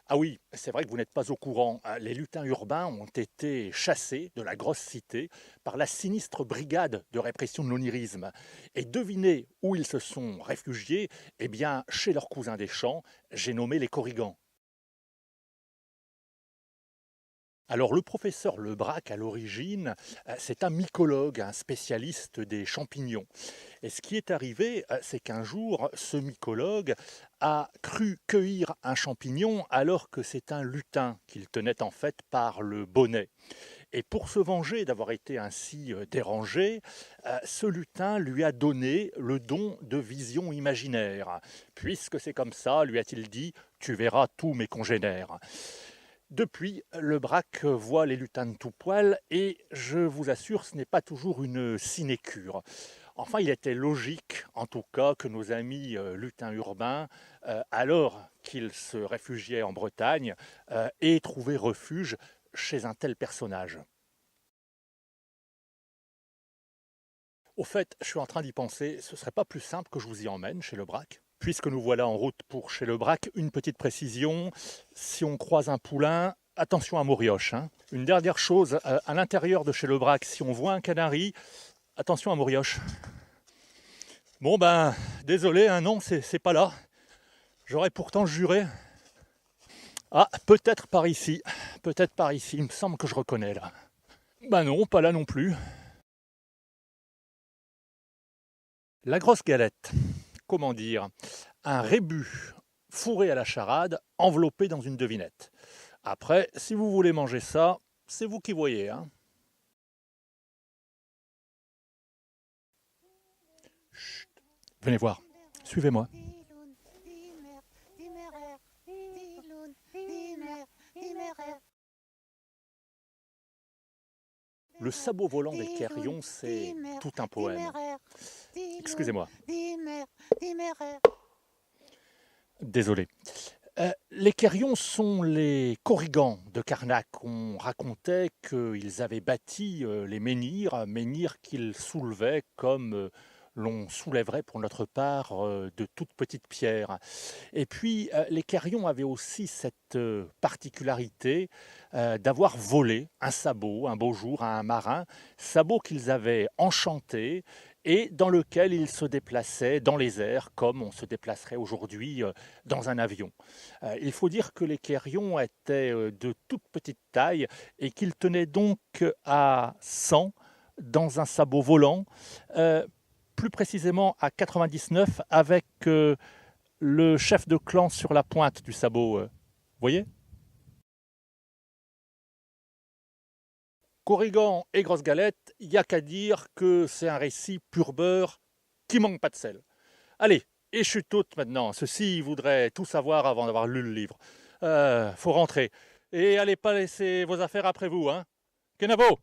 Ah oui, c'est vrai que vous n'êtes pas au courant, hein. Les lutins urbains ont été chassés de la grosse cité par la sinistre brigade de répression de l'onirisme. Et devinez où ils se sont réfugiés? Eh bien, chez leurs cousins des champs, j'ai nommé les Corrigans. Alors le professeur Lebrac, à l'origine, c'est un mycologue, un spécialiste des champignons. Et ce qui est arrivé, c'est qu'un jour, ce mycologue a cru cueillir un champignon alors que c'est un lutin qu'il tenait en fait par le bonnet. Et pour se venger d'avoir été ainsi dérangé, ce lutin lui a donné le don de vision imaginaire. Puisque c'est comme ça, lui a-t-il dit, tu verras tous mes congénères. Depuis, le braque voit les lutins de tout poil et je vous assure, ce n'est pas toujours une sinécure. Enfin, il était logique, en tout cas, que nos amis lutins urbains, alors qu'ils se réfugiaient en Bretagne, aient trouvé refuge chez un tel personnage. Au fait, je suis en train d'y penser, ce serait pas plus simple que je vous y emmène chez le braque? Puisque nous voilà en route pour chez le braque, une petite précision, si on croise un poulain, attention à Morioche, hein. Une dernière chose, à l'intérieur de chez le braque, si on voit un canari, attention à Morioche. Bon ben, désolé, hein, non, c'est pas là. J'aurais pourtant juré. Ah, peut-être par ici, peut-être par ici, il me semble que je reconnais là. Ben non, pas là non plus. La grosse galette, comment dire? Un rébut fourré à la charade, enveloppé dans une devinette. Après, si vous voulez manger ça, c'est vous qui voyez, hein. Chut, venez voir, suivez-moi. Le sabot volant des Quérions, c'est tout un poème. Excusez-moi. Désolé. Les Quérions sont les Corrigans de Carnac. On racontait qu'ils avaient bâti les menhirs qu'ils soulevaient comme l'on soulèverait pour notre part de toutes petites pierres. Et puis, les Quérions avaient aussi cette particularité d'avoir volé un sabot un beau jour à un marin, sabot qu'ils avaient enchanté et dans lequel ils se déplaçaient dans les airs comme on se déplacerait aujourd'hui dans un avion. Il faut dire que les Quérions étaient de toute petite taille et qu'ils tenaient donc à 100 dans un sabot volant, euh, plus précisément à 99 avec le chef de clan sur la pointe du sabot. Vous voyez? Corrigan et Grosse Galette, il n'y a qu'à dire que c'est un récit pur beurre qui manque pas de sel. Allez, et je suis toute maintenant. Ceux-ci voudraient tout savoir avant d'avoir lu le livre. Faut rentrer. Et allez pas laisser vos affaires après vous, hein. Kenavo!